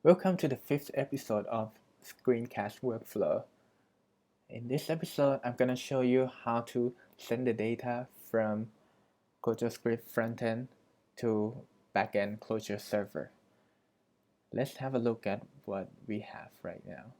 Welcome to the fifth episode of Screencast Workflow. In this episode, I'm going to show you how to send the data from ClojureScript frontend to backend Clojure server. Let's have a look at what we have right now.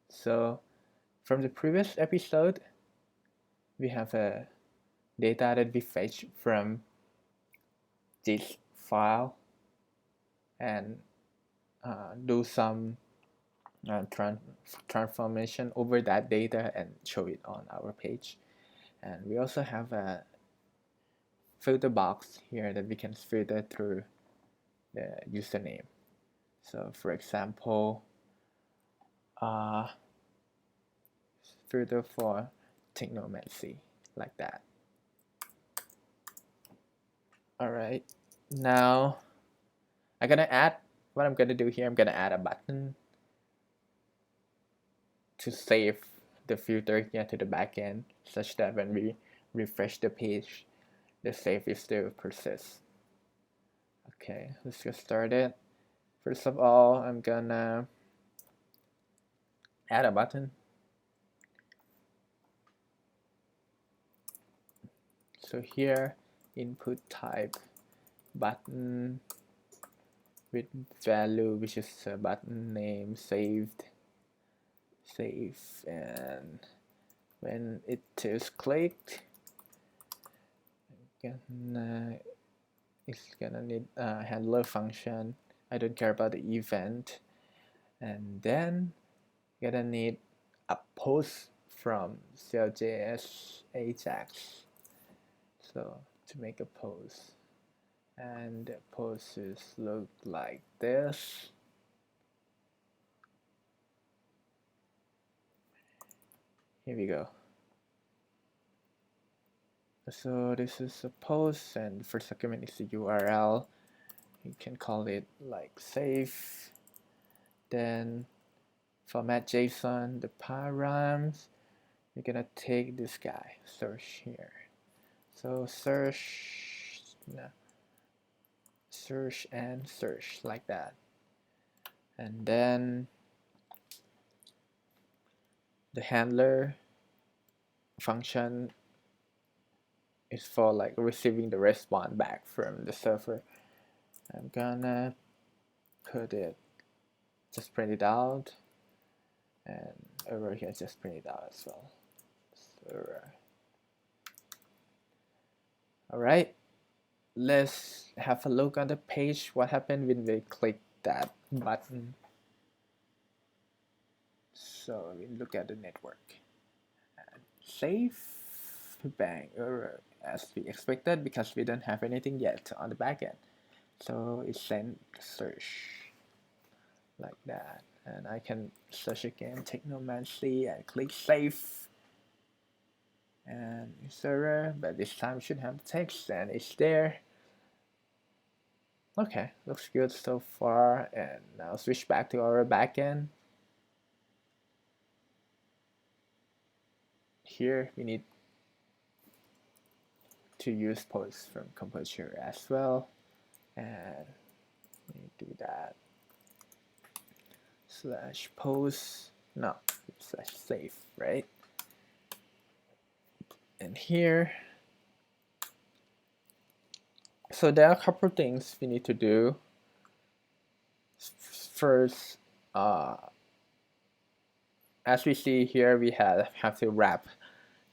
So, from the previous episode, we have a data that we fetch from this file and do some transformation over that data and show it on our page. And we also have a filter box here that we can filter through the username. So for example, filter for technomancy, like that. Alright, now I'm gonna add, what I'm gonna do here, I'm gonna add a button to save the filter here to the backend, such that when we refresh the page, the save is still persists. Okay, let's get started. First of all, I'm gonna add a button. So here, input type button with value, which is a button name saved, save, and when it is clicked, it's gonna need a handler function. I don't care about the event. And then gonna need a post from CLJS Ajax. So to make a post, and the posts look like this. Here we go. So this is a post, and the first document is the URL. You can call it like save. Then format JSON, the params. We're gonna take this guy, search here. So search and search like that. And then the handler function is for like receiving the response back from the server. I'm gonna put it, just print it out, and over here just print it out as well. Server. Alright, let's have a look on the page. What happened when we click that button? So we look at the network. And save, bang, error, as we expected, because we don't have anything yet on the backend. So it sent search like that, and I can search again technomancy and click save, and it's error, but this time should have text, and it's there. Okay, looks good so far. And now switch back to our backend. Here we need to use posts from Composer as well, and we do that slash post, no, slash save, right? And here, so there are a couple things we need to do. First, as we see here, we have to wrap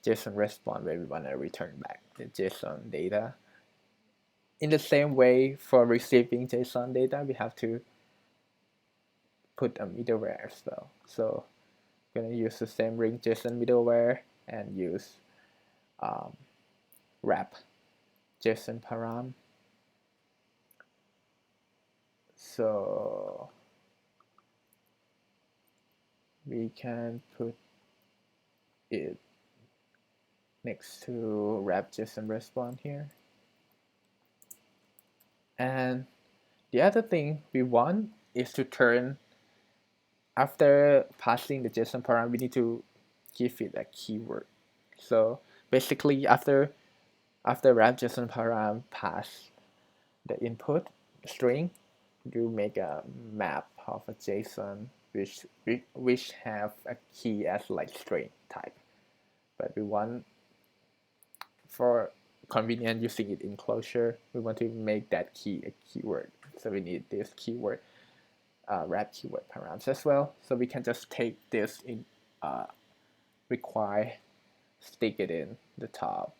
JSON response when we want to return back the JSON data. In the same way, for receiving JSON data, we have to put a middleware as well. So I'm going to use the same ring JSON middleware and use wrap JSON param. So we can put it next to wrap JSON response here. And the other thing we want is to turn, after passing the JSON param, we need to give it a keyword. So basically, after wrap JSON param pass the input string, you make a map of a JSON which have a key as like string type, but we want, for convenient using it in Clojure, we want to make that key a keyword. So we need this keyword, wrap keyword params as well. So we can just take this in require, stick it in the top,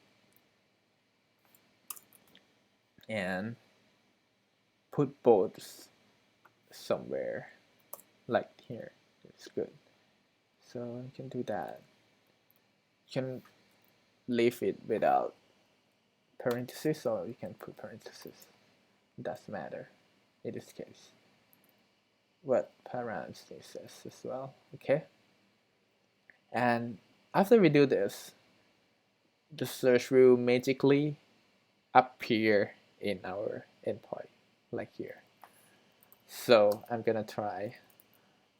and put both somewhere like here. It's good. So you can do that. You can leave it without parentheses, or you can put parentheses. It doesn't matter in this case what parentheses says as well. Okay, and after we do this, the search will magically appear in our endpoint like here. So I'm gonna try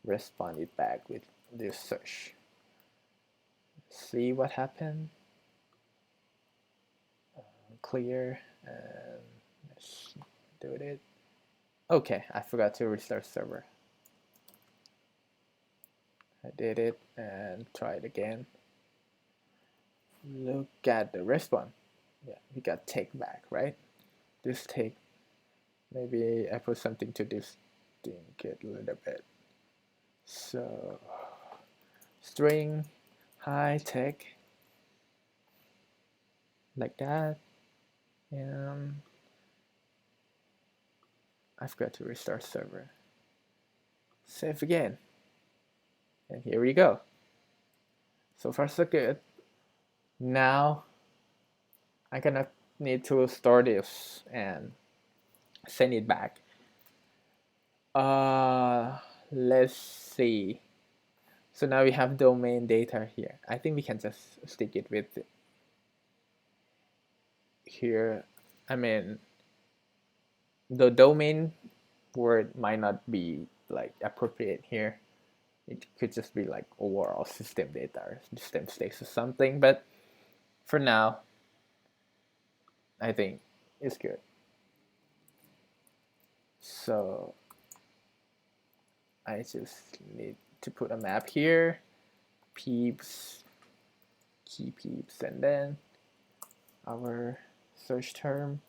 respond it back with this search. See what happened. Clear, and let's do it. Okay, I forgot to restart server. I did it and try it again. Look at the response. Yeah, we got take back, right? This take, maybe I put something to distinct it a little bit. So string high tech like that, and I've got to restart server. Save again, and here we go. So far so good. Now I'm gonna need to store this and send it back. Let's see. So now we have domain data here. I think we can just stick it with it here. I mean, the domain word might not be like appropriate here. It could just be like overall system data or system states or something, but for now I think it's good. So I just need to put a map here, peeps, key peeps, and then our search term.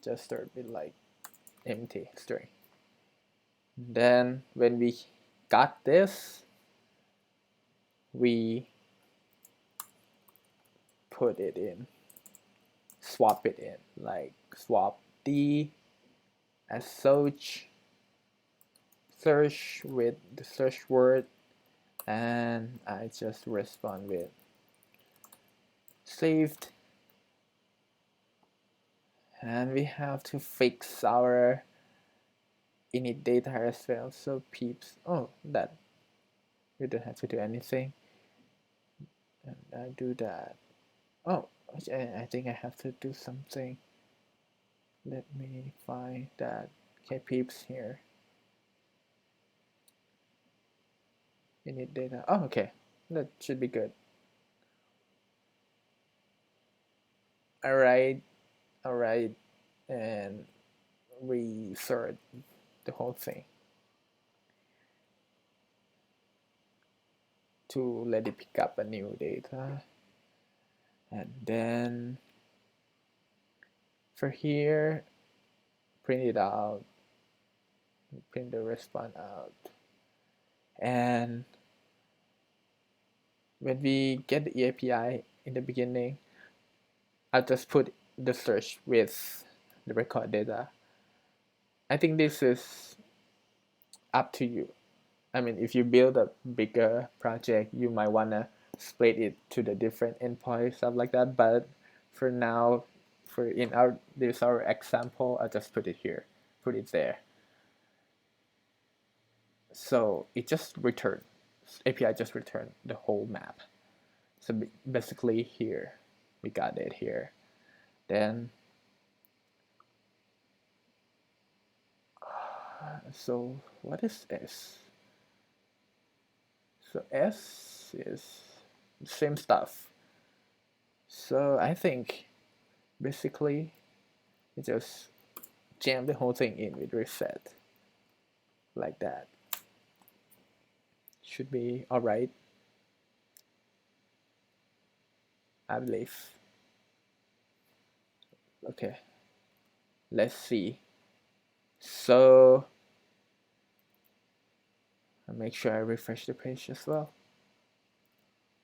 Just start with like empty string. Then when we got this, we put it in, swap it in, like swap D as search with the search word, and I just respond with saved. And we have to fix our init data as well. So peeps, oh, that we don't have to do anything, and I do that. Oh, I think I have to do something. Let me find that. Okay, peeps here. Init data. Oh, okay, that should be good. All right, and resort the whole thing to let it pick up a new data, and then for here, print it out, print the response out, and when we get the API in the beginning, I'll just put the search with the record data. I think this is up to you. I mean, if you build a bigger project, you might want to split it to the different endpoints, stuff like that. But for now, this our example, I'll just put it here, put it there. So it just returned, API just returned the whole map. So basically here, we got it here. Then, so what is S? So S is the same stuff. So I think basically You just jam the whole thing in with reset like that. Should be alright, I believe. Okay, let's see. So I'll make sure I refresh the page as well.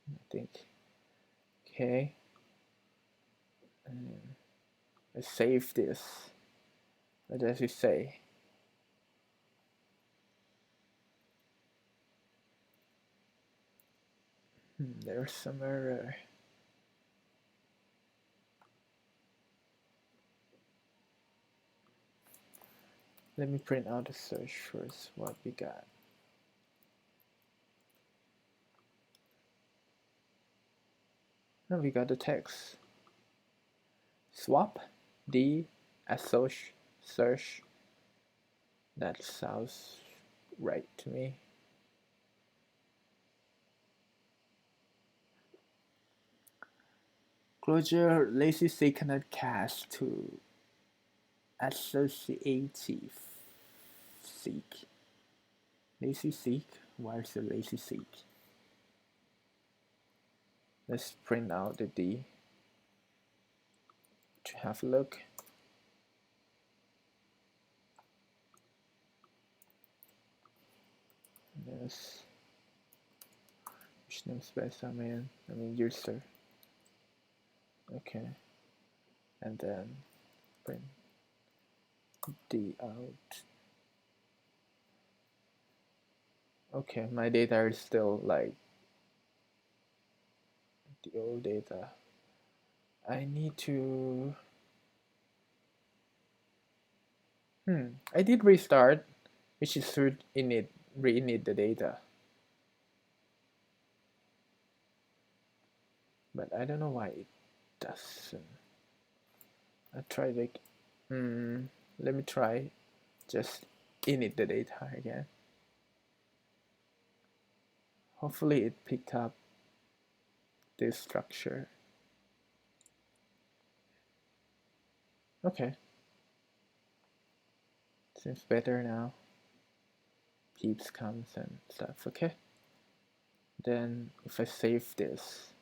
I think. Okay. And let's save this. What does it say? There's some error. Let me print out the search first, what we got. Now we got the text. Swap, D, assoc, search. That sounds right to me. Clojure lazy C cannot cast to associative seek. Lazy seek? Why is it lazy seek? Let's print out the D to have a look. Yes. Which namespace I mean user. Okay. And then print D out. Okay, my data is still like the old data. I need to I did restart, which is re-init the data. But I don't know why it doesn't. I tried like let me try just init the data again. Hopefully it picked up this structure. Okay. Seems better now. Peeps comes and stuff. Okay. Then if I save this,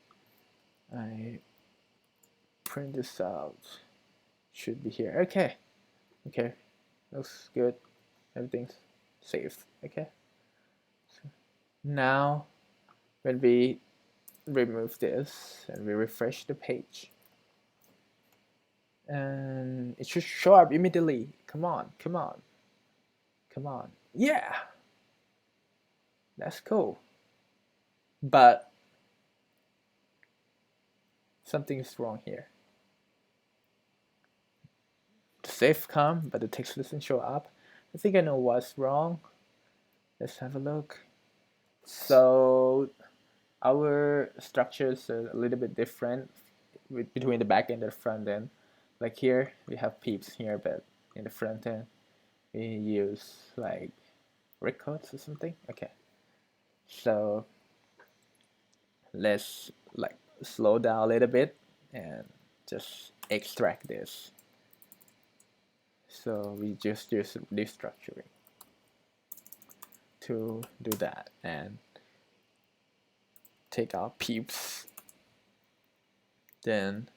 I print this out. Should be here. Okay. Okay. Looks good. Everything's saved. Okay. So now when we remove this and we refresh the page, and it should show up immediately. Come on, come on, come on. Yeah, that's cool. But something is wrong here. The save come, but the text doesn't show up. I think I know what's wrong. Let's have a look. So our structures are a little bit different between the back end and the front end. Like here, we have peeps here, but in the front end, we use like records or something. Okay, so let's like slow down a little bit and just extract this. So we just use restructuring to do that and take out peeps. Then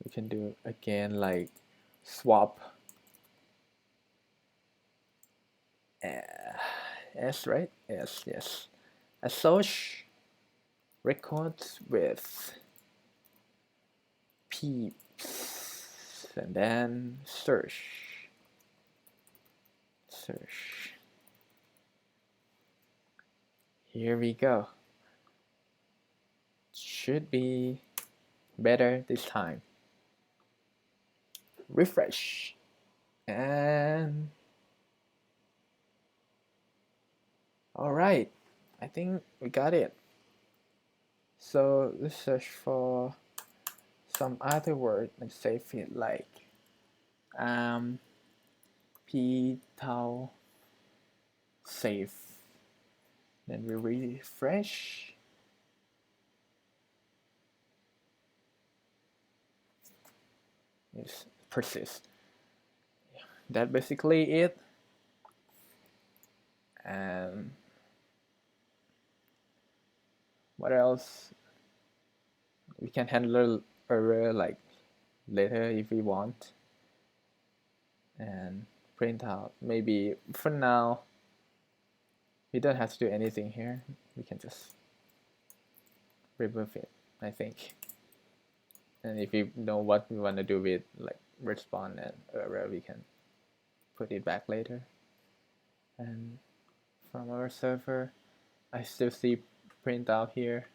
we can do again like swap S, right? Yes. Assoc records with peeps and then search. Here we go. Should be better this time. Refresh and all right, I think we got it. So let's search for some other word and save it like p tau save. Then we refresh. It's persist. That's basically it. And what else? We can handle error like later if we want, and print out. Maybe for now we don't have to do anything here. We can just remove it, I think. And if we know what we want to do with like response and error, we can put it back later. And from our server, I still see print out here.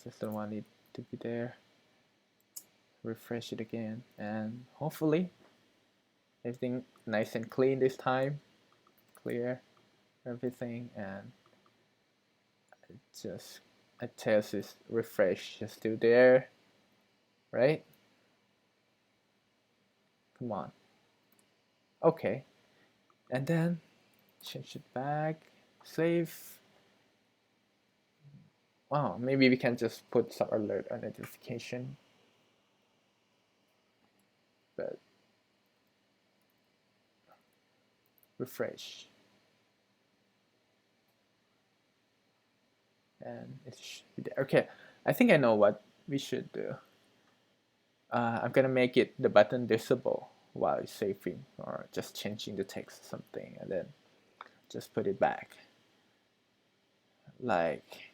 Just don't want it to be there. Refresh it again, and hopefully everything nice and clean this time. Clear everything, and just I test this refresh just still there, right? Come on. Okay, and then change it back, save. Wow, maybe we can just put some alert or notification, but refresh, and it should be there. Okay, I think I know what we should do. I'm gonna make it the button visible while it's saving, or just changing the text or something, and then just put it back. Like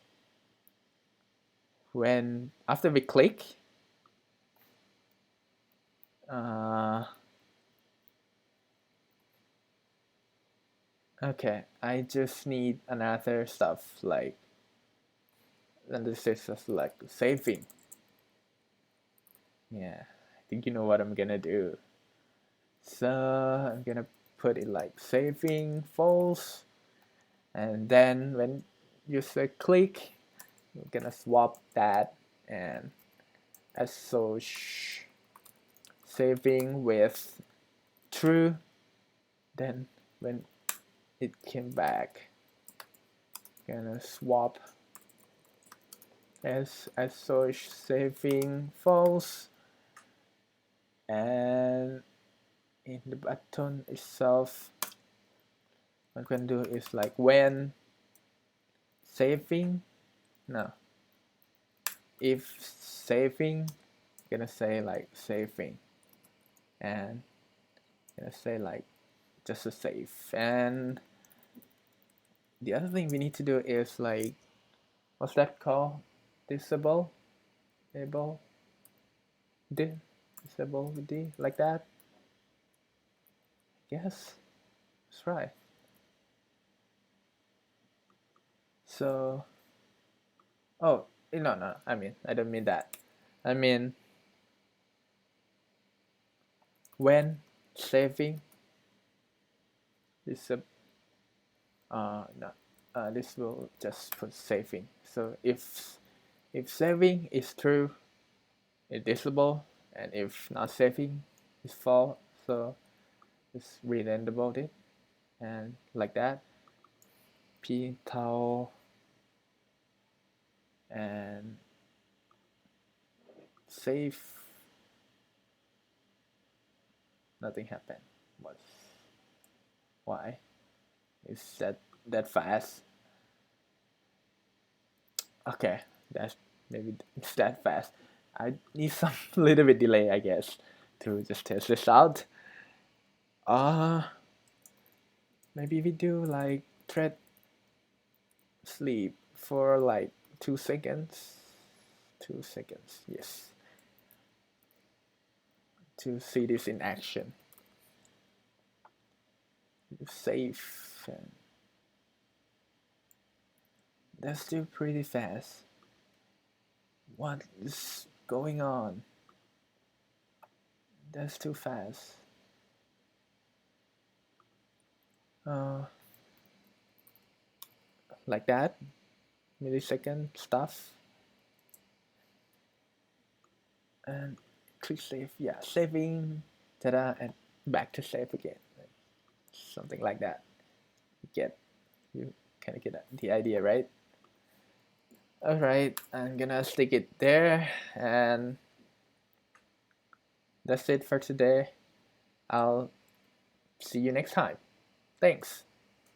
when after we click, okay, I just need another stuff like, and this is just like saving. Yeah, I think you know what I'm gonna do. So I'm gonna put it like saving false, and then when you say click, we're gonna swap that and saving with true. Then when it came back, gonna swap as saving false, and in the button itself, what I'm gonna do is like when saving, no, if saving, I'm gonna say like saving, and I'm gonna say like just a save. And the other thing we need to do is like, what's that called? Disable, disable with D, like that. Yes, that's right. So, oh no, I mean I don't mean that. I mean when saving this no, this will just put saving. So if saving is true, it's disable, and if not saving, it's false. So just re-enable it, and like that. P tau and save. Nothing happened. Why? Is that fast? Okay, that's maybe it's that fast. I need some little bit delay, I guess, to just test this out. Maybe we do like thread sleep for like 2 seconds. 2 seconds, yes. To see this in action. Save. And that's still pretty fast. What is going on? That's too fast. Like that, millisecond stuff, and click save. Yeah, saving, ta-da, and back to save again. Something like that. You kind of get the idea, right? All right, I'm gonna stick it there, and that's it for today. I'll see you next time. Thanks.